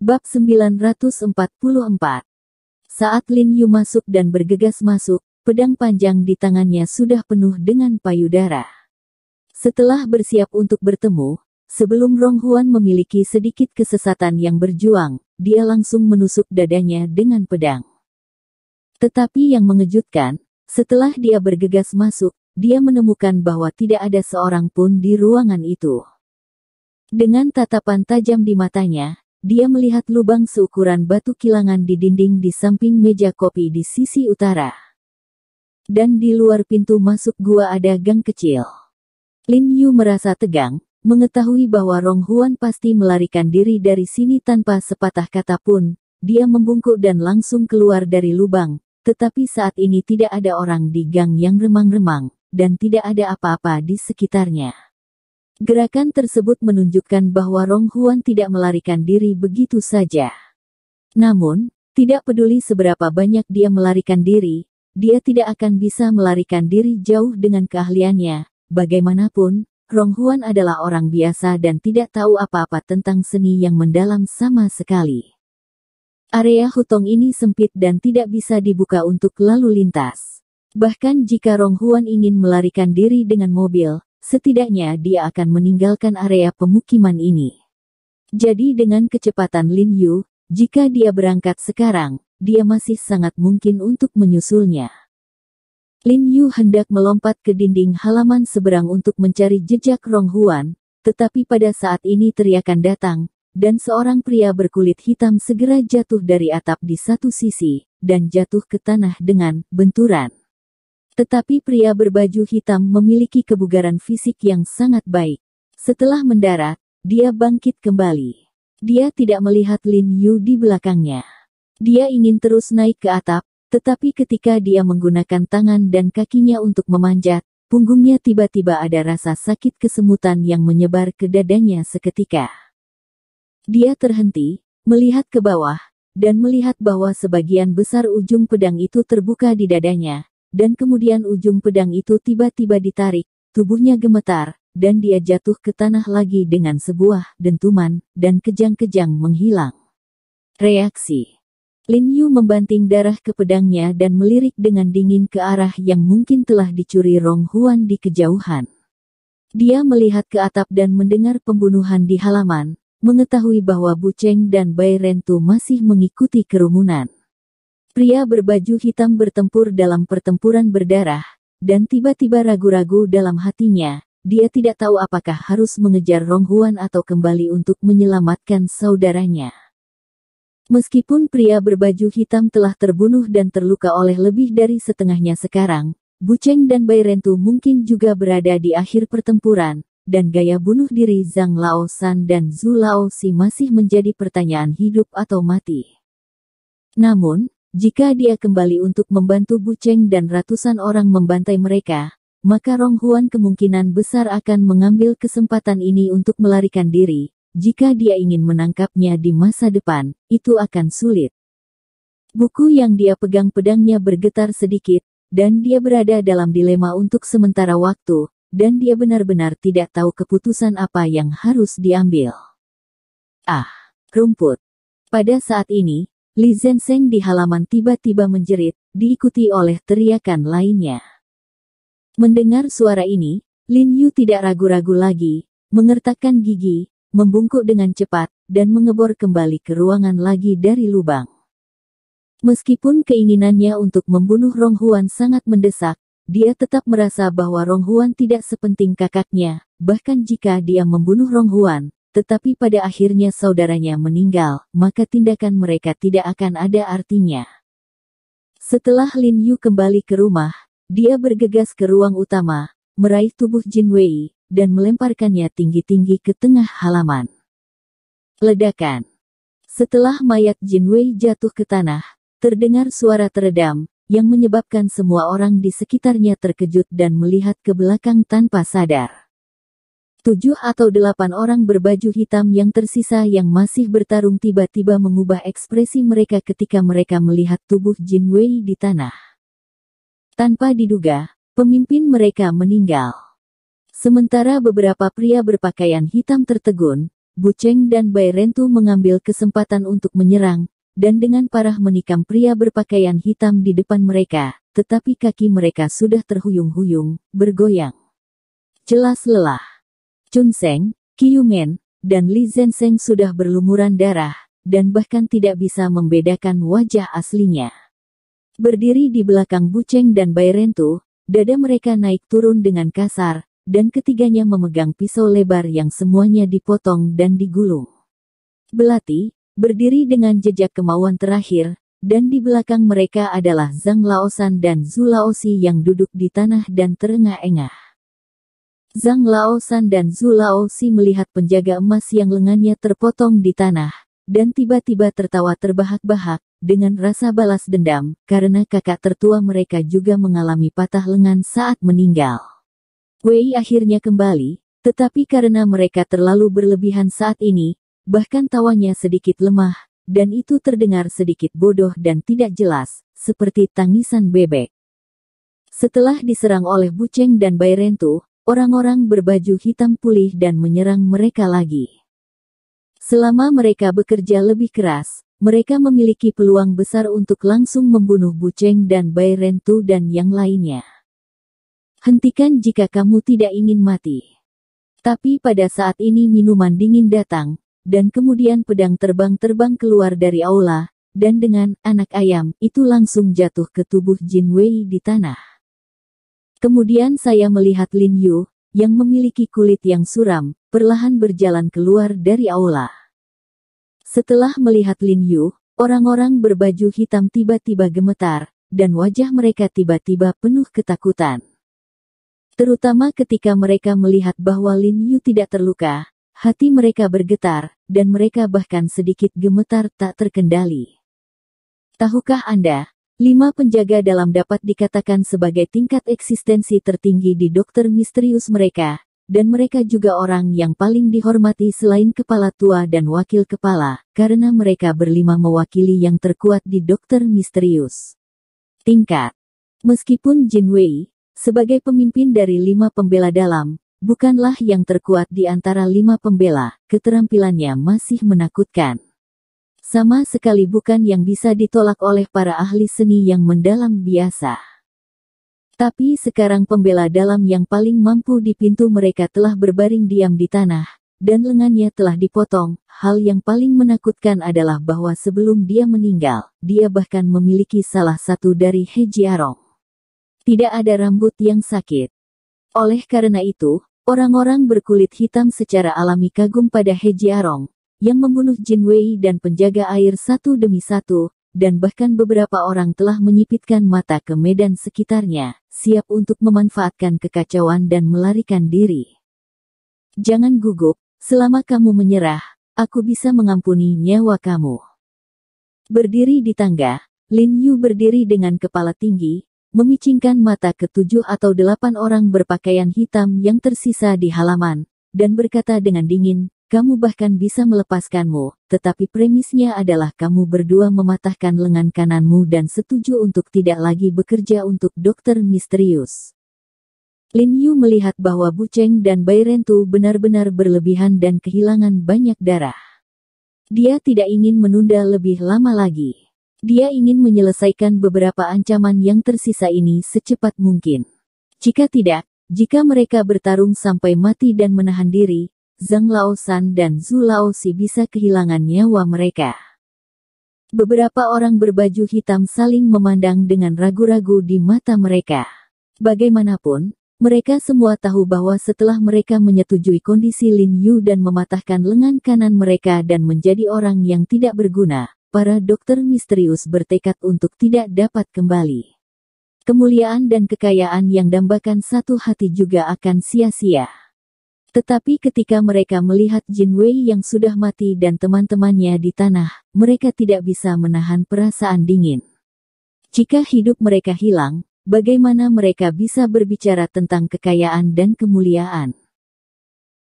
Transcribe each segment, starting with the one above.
Bab 944. Saat Lin Yu masuk dan bergegas masuk, pedang panjang di tangannya sudah penuh dengan payudara. Setelah bersiap untuk bertemu, sebelum Rong Huan memiliki sedikit kesesatan yang berjuang, dia langsung menusuk dadanya dengan pedang. Tetapi yang mengejutkan, setelah dia bergegas masuk, dia menemukan bahwa tidak ada seorang pun di ruangan itu. Dengan tatapan tajam di matanya, dia melihat lubang seukuran batu kilangan di dinding di samping meja kopi di sisi utara. Dan di luar pintu masuk gua ada gang kecil. Lin Yu merasa tegang, mengetahui bahwa Rong Huan pasti melarikan diri dari sini tanpa sepatah kata pun. Dia membungkuk dan langsung keluar dari lubang, tetapi saat ini tidak ada orang di gang yang remang-remang, dan tidak ada apa-apa di sekitarnya. Gerakan tersebut menunjukkan bahwa Rong Huan tidak melarikan diri begitu saja. Namun, tidak peduli seberapa banyak dia melarikan diri, dia tidak akan bisa melarikan diri jauh dengan keahliannya. Bagaimanapun, Rong Huan adalah orang biasa dan tidak tahu apa-apa tentang seni yang mendalam sama sekali. Area hutong ini sempit dan tidak bisa dibuka untuk lalu lintas. Bahkan jika Rong Huan ingin melarikan diri dengan mobil, setidaknya dia akan meninggalkan area pemukiman ini. Jadi dengan kecepatan Lin Yu, jika dia berangkat sekarang, dia masih sangat mungkin untuk menyusulnya. Lin Yu hendak melompat ke dinding halaman seberang untuk mencari jejak Rong Huan, tetapi pada saat ini teriakan datang, dan seorang pria berkulit hitam segera jatuh dari atap di satu sisi, dan jatuh ke tanah dengan benturan. Tetapi pria berbaju hitam memiliki kebugaran fisik yang sangat baik. Setelah mendarat, dia bangkit kembali. Dia tidak melihat Lin Yu di belakangnya. Dia ingin terus naik ke atap, tetapi ketika dia menggunakan tangan dan kakinya untuk memanjat, punggungnya tiba-tiba ada rasa sakit kesemutan yang menyebar ke dadanya seketika. Dia terhenti, melihat ke bawah, dan melihat bahwa sebagian besar ujung pedang itu terbuka di dadanya. Dan kemudian ujung pedang itu tiba-tiba ditarik, tubuhnya gemetar, dan dia jatuh ke tanah lagi dengan sebuah dentuman, dan kejang-kejang menghilang. Reaksi. Lin Yu membanting darah ke pedangnya dan melirik dengan dingin ke arah yang mungkin telah dicuri Rong Huan di kejauhan. Dia melihat ke atap dan mendengar pembunuhan di halaman, mengetahui bahwa Bu Cheng dan Bai Rentu masih mengikuti kerumunan. Pria berbaju hitam bertempur dalam pertempuran berdarah, dan tiba-tiba ragu-ragu dalam hatinya. Dia tidak tahu apakah harus mengejar Rong Huan atau kembali untuk menyelamatkan saudaranya. Meskipun pria berbaju hitam telah terbunuh dan terluka oleh lebih dari setengahnya sekarang, Bu Cheng dan Bai Rentu mungkin juga berada di akhir pertempuran, dan gaya bunuh diri Zhang Laosan dan Zhu Laoxi masih menjadi pertanyaan hidup atau mati. Namun, jika dia kembali untuk membantu Bu Cheng dan ratusan orang membantai mereka, maka Rong Huan kemungkinan besar akan mengambil kesempatan ini untuk melarikan diri. Jika dia ingin menangkapnya di masa depan, itu akan sulit. Buku yang dia pegang pedangnya bergetar sedikit, dan dia berada dalam dilema untuk sementara waktu, dan dia benar-benar tidak tahu keputusan apa yang harus diambil. Rumput. Pada saat ini, Li Zhensheng di halaman tiba-tiba menjerit, diikuti oleh teriakan lainnya. Mendengar suara ini, Lin Yu tidak ragu-ragu lagi, mengertakkan gigi, membungkuk dengan cepat, dan mengebor kembali ke ruangan lagi dari lubang. Meskipun keinginannya untuk membunuh Rong Huan sangat mendesak, dia tetap merasa bahwa Rong Huan tidak sepenting kakaknya, bahkan jika dia membunuh Rong Huan. Tetapi pada akhirnya saudaranya meninggal, maka tindakan mereka tidak akan ada artinya. Setelah Lin Yu kembali ke rumah, dia bergegas ke ruang utama, meraih tubuh Jin Wei, dan melemparkannya tinggi-tinggi ke tengah halaman. Ledakan. Setelah mayat Jin Wei jatuh ke tanah, terdengar suara teredam, yang menyebabkan semua orang di sekitarnya terkejut dan melihat ke belakang tanpa sadar. 7 atau 8 orang berbaju hitam yang tersisa yang masih bertarung tiba-tiba mengubah ekspresi mereka ketika mereka melihat tubuh Jin Wei di tanah. Tanpa diduga, pemimpin mereka meninggal. Sementara beberapa pria berpakaian hitam tertegun, Bu Cheng dan Bai Rentu mengambil kesempatan untuk menyerang, dan dengan parah menikam pria berpakaian hitam di depan mereka, tetapi kaki mereka sudah terhuyung-huyung, bergoyang. Jelas lelah. Chun Seng, Qiu Men, dan Li Zhensheng sudah berlumuran darah, dan bahkan tidak bisa membedakan wajah aslinya. Berdiri di belakang Bu Cheng dan Bai Rentu, dada mereka naik turun dengan kasar, dan ketiganya memegang pisau lebar yang semuanya dipotong dan digulung. Belati, berdiri dengan jejak kemauan terakhir, dan di belakang mereka adalah Zhang Laosan dan Zhu Laosi yang duduk di tanah dan terengah-engah. Zhang Laosan dan Zhu Laosi melihat penjaga emas yang lengannya terpotong di tanah, dan tiba-tiba tertawa terbahak-bahak, dengan rasa balas dendam, karena kakak tertua mereka juga mengalami patah lengan saat meninggal. Wei akhirnya kembali, tetapi karena mereka terlalu berlebihan saat ini, bahkan tawanya sedikit lemah, dan itu terdengar sedikit bodoh dan tidak jelas, seperti tangisan bebek. Setelah diserang oleh Bu Cheng dan Bai Rentu, orang-orang berbaju hitam pulih dan menyerang mereka lagi. Selama mereka bekerja lebih keras, mereka memiliki peluang besar untuk langsung membunuh Bu Cheng dan Bai Rentu dan yang lainnya. Hentikan jika kamu tidak ingin mati. Tapi pada saat ini minuman dingin datang, dan kemudian pedang terbang keluar dari aula, dan dengan anak ayam itu langsung jatuh ke tubuh Jin Wei di tanah. Kemudian saya melihat Lin Yu, yang memiliki kulit yang suram, perlahan berjalan keluar dari aula. Setelah melihat Lin Yu, orang-orang berbaju hitam tiba-tiba gemetar, dan wajah mereka tiba-tiba penuh ketakutan. Terutama ketika mereka melihat bahwa Lin Yu tidak terluka, hati mereka bergetar, dan mereka bahkan sedikit gemetar tak terkendali. Tahukah Anda, 5 penjaga dalam dapat dikatakan sebagai tingkat eksistensi tertinggi di dokter misterius mereka, dan mereka juga orang yang paling dihormati selain kepala tua dan wakil kepala, karena mereka berlima mewakili yang terkuat di dokter misterius. Tingkat. Meskipun Jin Wei, sebagai pemimpin dari 5 pembela dalam, bukanlah yang terkuat di antara 5 pembela, keterampilannya masih menakutkan. Sama sekali bukan yang bisa ditolak oleh para ahli seni yang mendalam biasa. Tapi sekarang pembela dalam yang paling mampu di pintu mereka telah berbaring diam di tanah, dan lengannya telah dipotong. Hal yang paling menakutkan adalah bahwa sebelum dia meninggal, dia bahkan memiliki salah satu dari He Jiarong. Tidak ada rambut yang sakit. Oleh karena itu, orang-orang berkulit hitam secara alami kagum pada He Jiarong, yang membunuh Jin Wei dan penjaga air satu demi satu, dan bahkan beberapa orang telah menyipitkan mata ke medan sekitarnya, siap untuk memanfaatkan kekacauan dan melarikan diri. Jangan gugup, selama kamu menyerah, aku bisa mengampuni nyawa kamu. Berdiri di tangga, Lin Yu berdiri dengan kepala tinggi, memicingkan mata ke 7 atau 8 orang berpakaian hitam yang tersisa di halaman, dan berkata dengan dingin, kamu bahkan bisa melepaskanmu, tetapi premisnya adalah kamu berdua mematahkan lengan kananmu dan setuju untuk tidak lagi bekerja untuk dokter misterius. Lin Yu melihat bahwa Bu Cheng dan Bai Rentu benar-benar berlebihan dan kehilangan banyak darah. Dia tidak ingin menunda lebih lama lagi. Dia ingin menyelesaikan beberapa ancaman yang tersisa ini secepat mungkin. Jika tidak, jika mereka bertarung sampai mati dan menahan diri, Zhang Laosan dan Zhu Laosi bisa kehilangan nyawa mereka. Beberapa orang berbaju hitam saling memandang dengan ragu-ragu di mata mereka. Bagaimanapun, mereka semua tahu bahwa setelah mereka menyetujui kondisi Lin Yu dan mematahkan lengan kanan mereka dan menjadi orang yang tidak berguna, para dokter misterius bertekad untuk tidak dapat kembali. Kemuliaan dan kekayaan yang dambakan satu hati juga akan sia-sia. Tetapi ketika mereka melihat Jin Wei yang sudah mati dan teman-temannya di tanah, mereka tidak bisa menahan perasaan dingin. Jika hidup mereka hilang, bagaimana mereka bisa berbicara tentang kekayaan dan kemuliaan?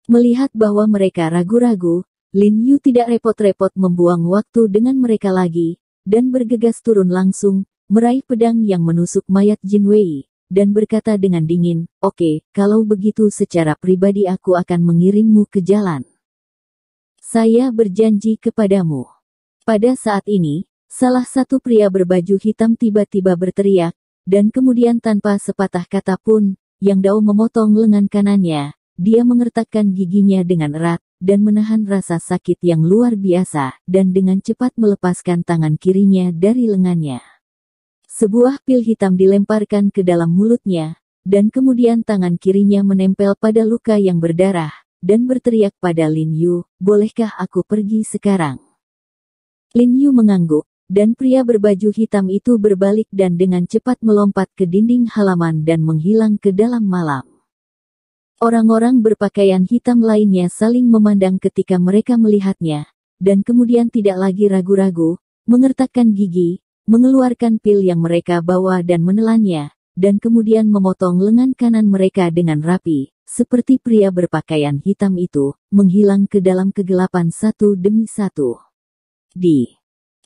Melihat bahwa mereka ragu-ragu, Lin Yu tidak repot-repot membuang waktu dengan mereka lagi, dan bergegas turun langsung, meraih pedang yang menusuk mayat Jin Wei, dan berkata dengan dingin, "Oke, kalau begitu secara pribadi aku akan mengirimmu ke jalan." Saya berjanji kepadamu. Pada saat ini, salah satu pria berbaju hitam tiba-tiba berteriak, dan kemudian tanpa sepatah kata pun, Yang Dao memotong lengan kanannya. Dia mengertakkan giginya dengan erat, dan menahan rasa sakit yang luar biasa, dan dengan cepat melepaskan tangan kirinya dari lengannya. Sebuah pil hitam dilemparkan ke dalam mulutnya, dan kemudian tangan kirinya menempel pada luka yang berdarah, dan berteriak pada Lin Yu, "Bolehkah aku pergi sekarang?" Lin Yu mengangguk, dan pria berbaju hitam itu berbalik dan dengan cepat melompat ke dinding halaman dan menghilang ke dalam malam. Orang-orang berpakaian hitam lainnya saling memandang ketika mereka melihatnya, dan kemudian tidak lagi ragu-ragu, mengertakkan gigi, mengeluarkan pil yang mereka bawa dan menelannya, dan kemudian memotong lengan kanan mereka dengan rapi, seperti pria berpakaian hitam itu, menghilang ke dalam kegelapan satu demi satu.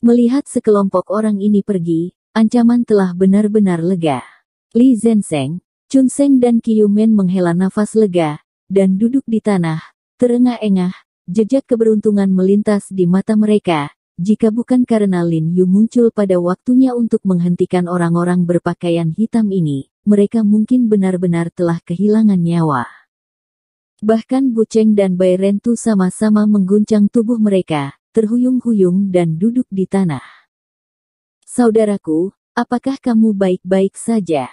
Melihat sekelompok orang ini pergi, ancaman telah benar-benar lega. Li Zenseng, Chun Seng dan Qiu Men menghela nafas lega, dan duduk di tanah, terengah-engah, jejak keberuntungan melintas di mata mereka, jika bukan karena Lin Yu muncul pada waktunya untuk menghentikan orang-orang berpakaian hitam ini, mereka mungkin benar-benar telah kehilangan nyawa. Bahkan Bu Cheng dan Bai Ren Tu sama-sama mengguncang tubuh mereka, terhuyung-huyung dan duduk di tanah. "Saudaraku, apakah kamu baik-baik saja?"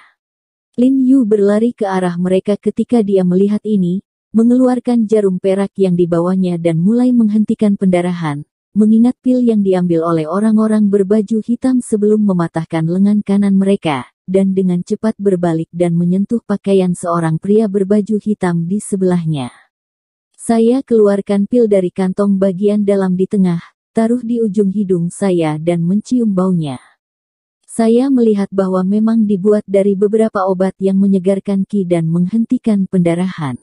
Lin Yu berlari ke arah mereka ketika dia melihat ini, mengeluarkan jarum perak yang dibawanya dan mulai menghentikan pendarahan, mengingat pil yang diambil oleh orang-orang berbaju hitam sebelum mematahkan lengan kanan mereka, dan dengan cepat berbalik dan menyentuh pakaian seorang pria berbaju hitam di sebelahnya. "Saya keluarkan pil dari kantong bagian dalam di tengah, taruh di ujung hidung saya dan mencium baunya. Saya melihat bahwa memang dibuat dari beberapa obat yang menyegarkan ki dan menghentikan pendarahan.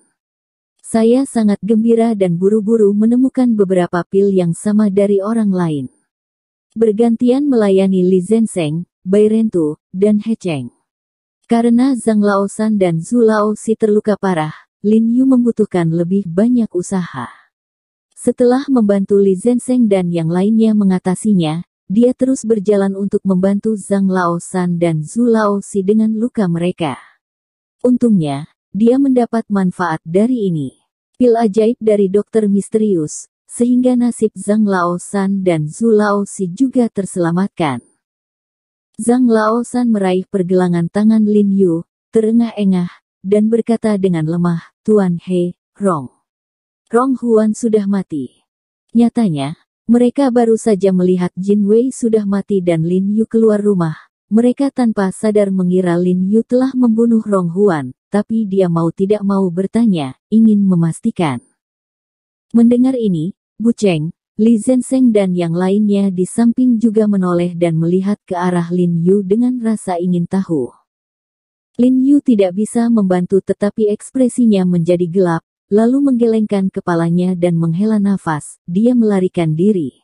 Saya sangat gembira dan buru-buru menemukan beberapa pil yang sama dari orang lain." Bergantian melayani Li Zenseng, Bai Ren Tu, dan He Cheng. Karena Zhang Laosan dan Zhu Laosi terluka parah, Lin Yu membutuhkan lebih banyak usaha. Setelah membantu Li Zenseng dan yang lainnya mengatasinya, dia terus berjalan untuk membantu Zhang Laosan dan Zhu Laosi dengan luka mereka. Untungnya, dia mendapat manfaat dari ini. Pil ajaib dari dokter misterius, sehingga nasib Zhang Laosan dan Zhu Laosi juga terselamatkan. Zhang Laosan meraih pergelangan tangan Lin Yu, terengah-engah, dan berkata dengan lemah, "Tuan He, Rong Huan sudah mati." Nyatanya, mereka baru saja melihat Jin Wei sudah mati dan Lin Yu keluar rumah. Mereka tanpa sadar mengira Lin Yu telah membunuh Rong Huan, tapi dia mau tidak mau bertanya, ingin memastikan. Mendengar ini, Bu Cheng, Li Zenseng dan yang lainnya di samping juga menoleh dan melihat ke arah Lin Yu dengan rasa ingin tahu. Lin Yu tidak bisa membantu tetapi ekspresinya menjadi gelap, lalu menggelengkan kepalanya dan menghela nafas, dia melarikan diri.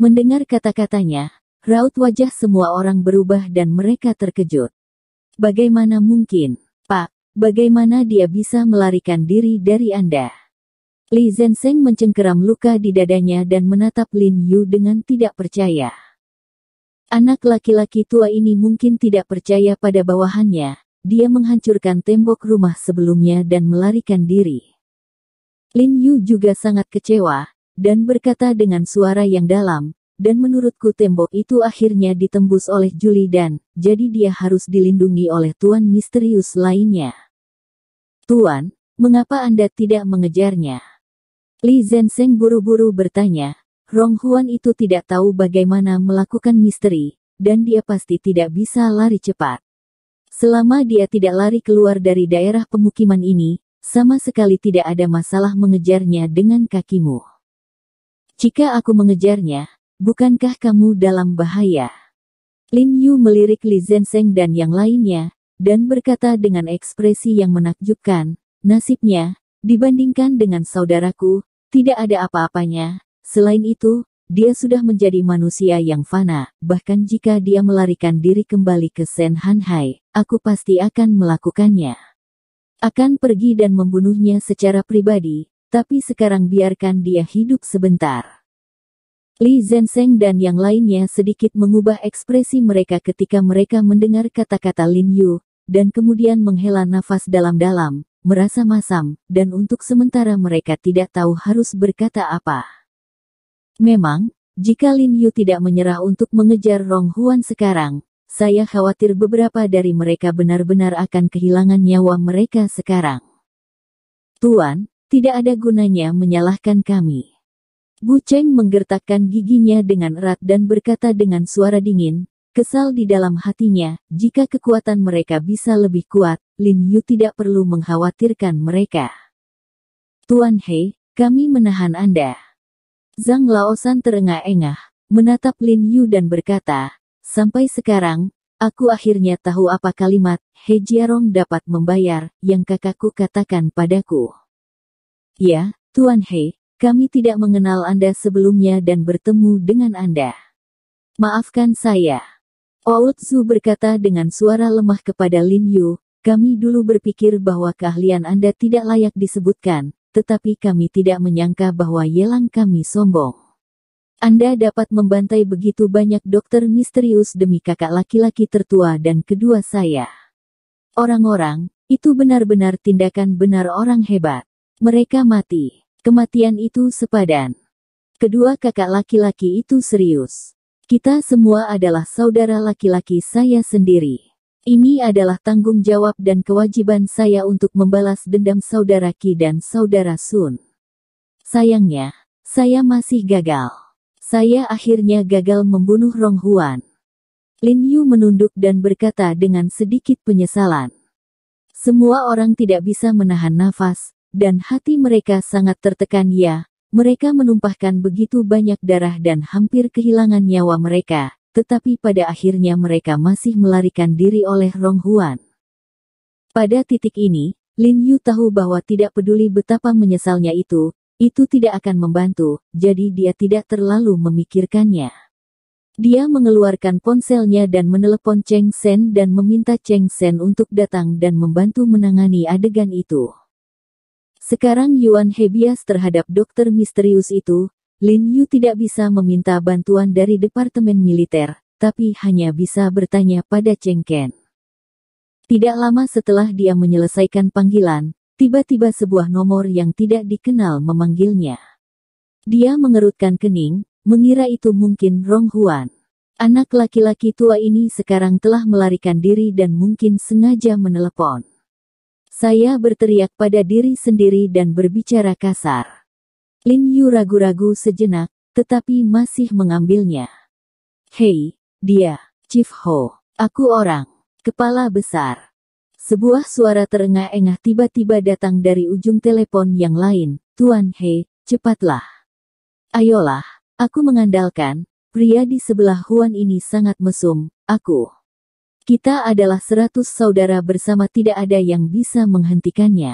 Mendengar kata-katanya, raut wajah semua orang berubah dan mereka terkejut. "Bagaimana mungkin, Pak? Bagaimana dia bisa melarikan diri dari Anda?" Li Zenseng mencengkeram luka di dadanya dan menatap Lin Yu dengan tidak percaya. Anak laki-laki tua ini mungkin tidak percaya pada bawahannya. Dia menghancurkan tembok rumah sebelumnya dan melarikan diri. Lin Yu juga sangat kecewa, dan berkata dengan suara yang dalam, "Dan menurutku tembok itu akhirnya ditembus oleh Juli dan, jadi dia harus dilindungi oleh tuan misterius lainnya." "Tuan, mengapa Anda tidak mengejarnya?" Li Zenseng buru-buru bertanya. Rong Huan itu tidak tahu bagaimana melakukan misteri, dan dia pasti tidak bisa lari cepat. Selama dia tidak lari keluar dari daerah pemukiman ini, sama sekali tidak ada masalah mengejarnya dengan kakimu. "Jika aku mengejarnya, bukankah kamu dalam bahaya?" Lin Yu melirik Li Zenseng dan yang lainnya, dan berkata dengan ekspresi yang menakjubkan, "Nasibnya, dibandingkan dengan saudaraku, tidak ada apa-apanya. Selain itu, dia sudah menjadi manusia yang fana, bahkan jika dia melarikan diri kembali ke Sen Han Hai, aku pasti akan melakukannya. Akan pergi dan membunuhnya secara pribadi, tapi sekarang biarkan dia hidup sebentar. Li Zenseng dan yang lainnya sedikit mengubah ekspresi mereka ketika mereka mendengar kata-kata Lin Yu, dan kemudian menghela nafas dalam-dalam, merasa masam, dan untuk sementara mereka tidak tahu harus berkata apa. Memang, jika Lin Yu tidak menyerah untuk mengejar Rong Huan sekarang, saya khawatir beberapa dari mereka benar-benar akan kehilangan nyawa mereka sekarang. Tuan, tidak ada gunanya menyalahkan kami. Bu Cheng menggertakkan giginya dengan erat dan berkata dengan suara dingin, kesal di dalam hatinya, jika kekuatan mereka bisa lebih kuat, Lin Yu tidak perlu mengkhawatirkan mereka. Tuan He, kami menahan Anda. Zhang Laosan terengah-engah, menatap Lin Yu dan berkata, sampai sekarang, aku akhirnya tahu apa kalimat, He Jiarong dapat membayar, yang kakakku katakan padaku. Ya, Tuan He, kami tidak mengenal Anda sebelumnya dan bertemu dengan Anda. Maafkan saya. Oud Zu berkata dengan suara lemah kepada Lin Yu, kami dulu berpikir bahwa keahlian Anda tidak layak disebutkan, tetapi kami tidak menyangka bahwa Yelang kami sombong. Anda dapat membantai begitu banyak dokter misterius demi kakak laki-laki tertua dan kedua saya. Orang-orang, itu benar-benar tindakan benar orang hebat. Mereka mati. Kematian itu sepadan. Kedua kakak laki-laki itu serius. Kita semua adalah saudara laki-laki saya sendiri. Ini adalah tanggung jawab dan kewajiban saya untuk membalas dendam saudara Qi dan saudara Sun. Sayangnya, saya masih gagal. Saya akhirnya gagal membunuh Rong Huan. Lin Yu menunduk dan berkata dengan sedikit penyesalan. Semua orang tidak bisa menahan nafas, dan hati mereka sangat tertekan ya, mereka menumpahkan begitu banyak darah dan hampir kehilangan nyawa mereka, tetapi pada akhirnya mereka masih melarikan diri oleh Rong Huan. Pada titik ini, Lin Yu tahu bahwa tidak peduli betapa menyesalnya itu tidak akan membantu, jadi dia tidak terlalu memikirkannya. Dia mengeluarkan ponselnya dan menelepon Cheng Sen dan meminta Cheng Sen untuk datang dan membantu menangani adegan itu. Sekarang Yuan He bias terhadap dokter misterius itu, Lin Yu tidak bisa meminta bantuan dari Departemen Militer, tapi hanya bisa bertanya pada Cheng Ken. Tidak lama setelah dia menyelesaikan panggilan, tiba-tiba sebuah nomor yang tidak dikenal memanggilnya. Dia mengerutkan kening, mengira itu mungkin Rong Huan. Anak laki-laki tua ini sekarang telah melarikan diri dan mungkin sengaja menelepon. Saya berteriak pada diri sendiri dan berbicara kasar. Lin Yu ragu-ragu sejenak, tetapi masih mengambilnya. Hei, dia, Chief Ho, aku orang, kepala besar. Sebuah suara terengah-engah tiba-tiba datang dari ujung telepon yang lain, Tuan He, cepatlah. Ayolah, aku mengandalkan, pria di sebelah Huan ini sangat mesum, aku. Kita adalah 100 saudara bersama tidak ada yang bisa menghentikannya.